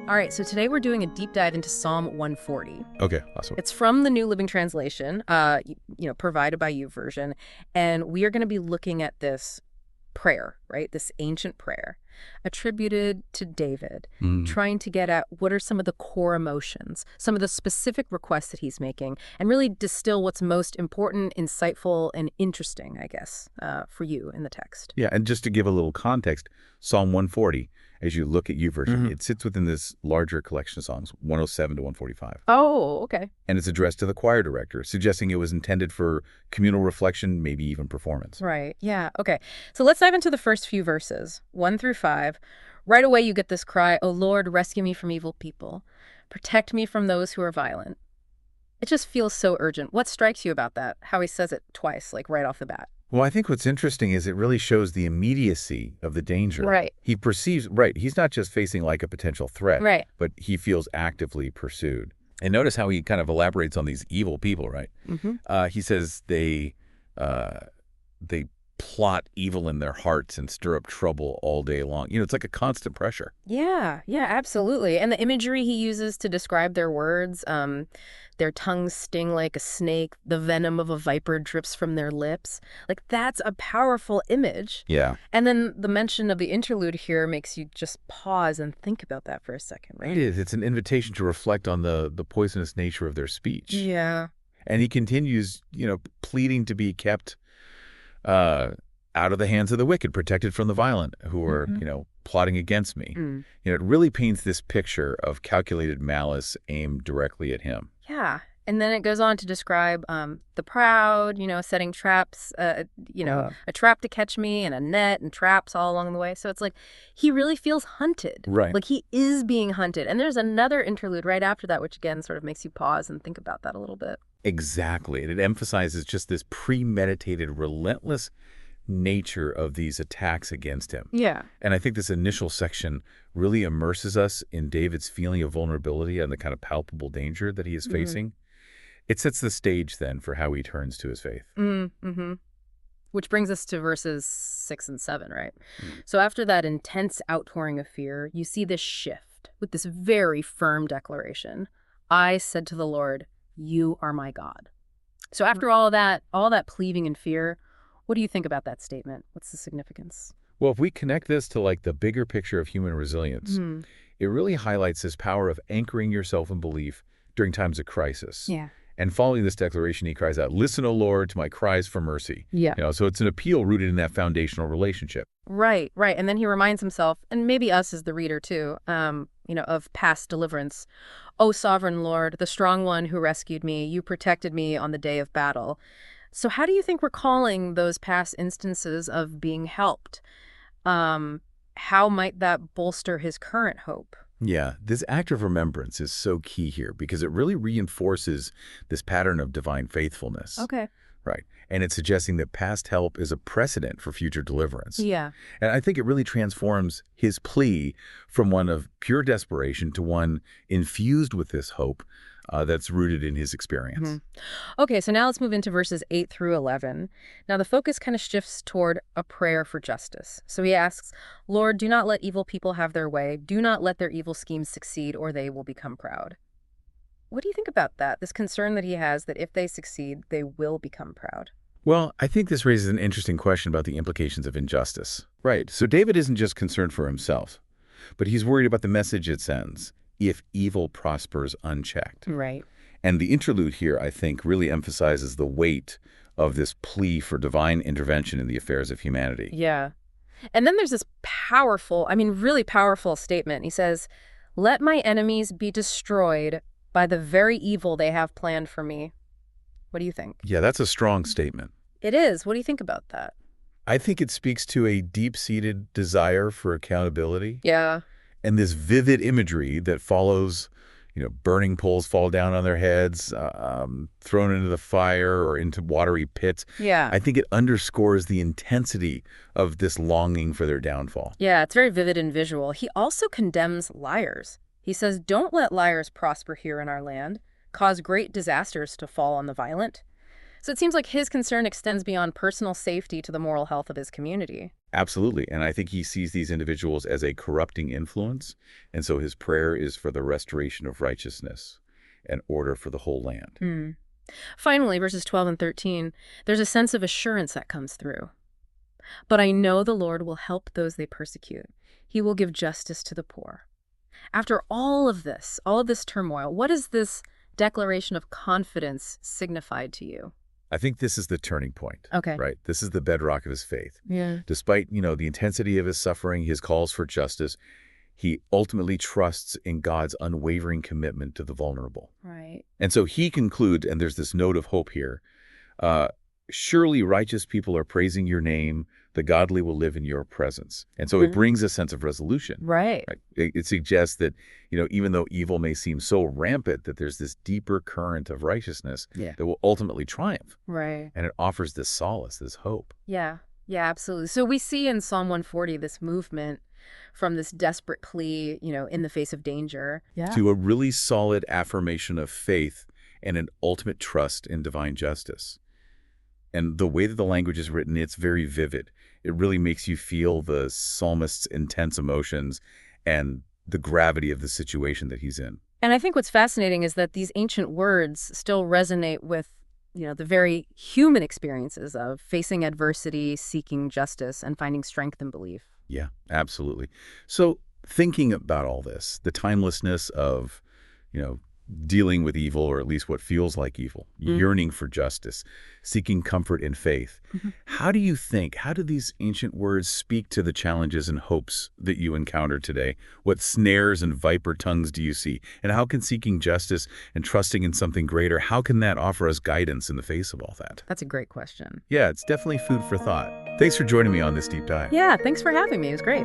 All right, so today we're doing a deep dive into Psalm 140. Okay, awesome. It's from the New Living Translation, provided by you version, and we are going to be looking at this prayer, right? This ancient prayer attributed to David, trying to get at what are some of the core emotions, some of the specific requests that he's making, and really distill what's most important, insightful, and interesting, I guess, for you in the text. Yeah, and just to give a little context, Psalm 140, as you look at YouVersion, it sits within this larger collection of songs, 107 to 145. Oh, okay. And it's addressed to the choir director, suggesting it was intended for communal reflection, maybe even performance. Right. Yeah. Okay. So let's dive into the first few verses, 1 through 5. Right away, you get this cry, "O Lord, rescue me from evil people. Protect me from those who are violent." It just feels so urgent. What strikes you about that? How he says it twice, like right off the bat. Well, I think what's interesting is it really shows the immediacy of the danger. Right. He perceives, he's not just facing like a potential threat, Right. but he feels actively pursued. And notice how he kind of elaborates on these evil people, right? He says they plot evil in their hearts and stir up trouble all day long. It's like a constant pressure. Yeah, absolutely. And the imagery he uses to describe their words, their tongues sting like a snake, the venom of a viper drips from their lips. Like, that's a powerful image. Yeah. And then the mention of the interlude here makes you just pause and think about that for a second, right? It is. It's an invitation to reflect on the poisonous nature of their speech. Yeah. And he continues, pleading to be kept out of the hands of the wicked, protected from the violent who are, plotting against me. It really paints this picture of calculated malice aimed directly at him. Yeah. And then it goes on to describe the proud, setting traps, a trap to catch me and a net and traps all along the way. So it's like he really feels hunted. Right. Like he is being hunted. And there's another interlude right after that, which again sort of makes you pause and think about that a little bit. Exactly. And it emphasizes just this premeditated, relentless nature of these attacks against him. Yeah. And I think this initial section really immerses us in David's feeling of vulnerability and the kind of palpable danger that he is facing. It sets the stage then for how he turns to his faith. Which brings us to verses 6 and 7, right? So after that intense outpouring of fear, you see this shift with this very firm declaration. I said to the Lord, "You are my God." So after all that pleading and fear, what do you think about that statement? What's the significance? Well, if we connect this to like the bigger picture of human resilience, it really highlights this power of anchoring yourself in belief during times of crisis. Yeah. And following this declaration, he cries out, "Listen, O Lord, to my cries for mercy." Yeah. So it's an appeal rooted in that foundational relationship. Right. And then he reminds himself, and maybe us as the reader too, of past deliverance. "O sovereign Lord, the strong one who rescued me, you protected me on the day of battle." So how do you think recalling those past instances of being helped, how might that bolster his current hope? Yeah, this act of remembrance is so key here because it really reinforces this pattern of divine faithfulness. Okay. Right. And it's suggesting that past help is a precedent for future deliverance. Yeah. And I think it really transforms his plea from one of pure desperation to one infused with this hope that's rooted in his experience. Okay, so now let's move into verses 8 through 11. Now the focus kind of shifts toward a prayer for justice. So he asks, "Lord, do not let evil people have their way. Do not let their evil schemes succeed, or they will become proud." What do you think about that? This concern that he has that if they succeed, they will become proud. Well, I think this raises an interesting question about the implications of injustice. Right. So David isn't just concerned for himself, but he's worried about the message it sends if evil prospers unchecked. Right. And the interlude here, I think, really emphasizes the weight of this plea for divine intervention in the affairs of humanity. Yeah. And then there's this really powerful statement. He says, "Let my enemies be destroyed by the very evil they have planned for me." What do you think? Yeah, that's a strong statement. It is. What do you think about that? I think it speaks to a deep-seated desire for accountability. Yeah. And this vivid imagery that follows, burning poles fall down on their heads, thrown into the fire or into watery pits. Yeah. I think it underscores the intensity of this longing for their downfall. Yeah, it's very vivid and visual. He also condemns liars. He says, "Don't let liars prosper here in our land, cause great disasters to fall on the violent." So it seems like his concern extends beyond personal safety to the moral health of his community. Absolutely. And I think he sees these individuals as a corrupting influence. And so his prayer is for the restoration of righteousness and order for the whole land. Finally, verses 12 and 13, there's a sense of assurance that comes through. But I know the Lord will help those they persecute. He will give justice to the poor. After all of this turmoil, what does this declaration of confidence signify to you? I think this is the turning point. Okay. Right? This is the bedrock of his faith. Yeah. Despite, the intensity of his suffering, his calls for justice, he ultimately trusts in God's unwavering commitment to the vulnerable. Right. And so he concludes, and there's this note of hope here, surely righteous people are praising your name, the godly will live in your presence. And so it brings a sense of resolution. Right. It suggests that, even though evil may seem so rampant, that there's this deeper current of righteousness that will ultimately triumph. Right. And it offers this solace, this hope. Yeah. Yeah, absolutely. So we see in Psalm 140 this movement from this desperate plea, in the face of danger. Yeah. To a really solid affirmation of faith and an ultimate trust in divine justice. And the way that the language is written, it's very vivid. It really makes you feel the psalmist's intense emotions and the gravity of the situation that he's in. And I think what's fascinating is that these ancient words still resonate with, the very human experiences of facing adversity, seeking justice, and finding strength in belief. Yeah, absolutely. So thinking about all this, the timelessness of, dealing with evil, or at least what feels like evil, yearning for justice, seeking comfort in faith. How do these ancient words speak to the challenges and hopes that you encounter today? What snares and viper tongues do you see? And how can seeking justice and trusting in something greater, how can that offer us guidance in the face of all that? That's a great question. Yeah, it's definitely food for thought. Thanks for joining me on this deep dive. Yeah, thanks for having me. It was great.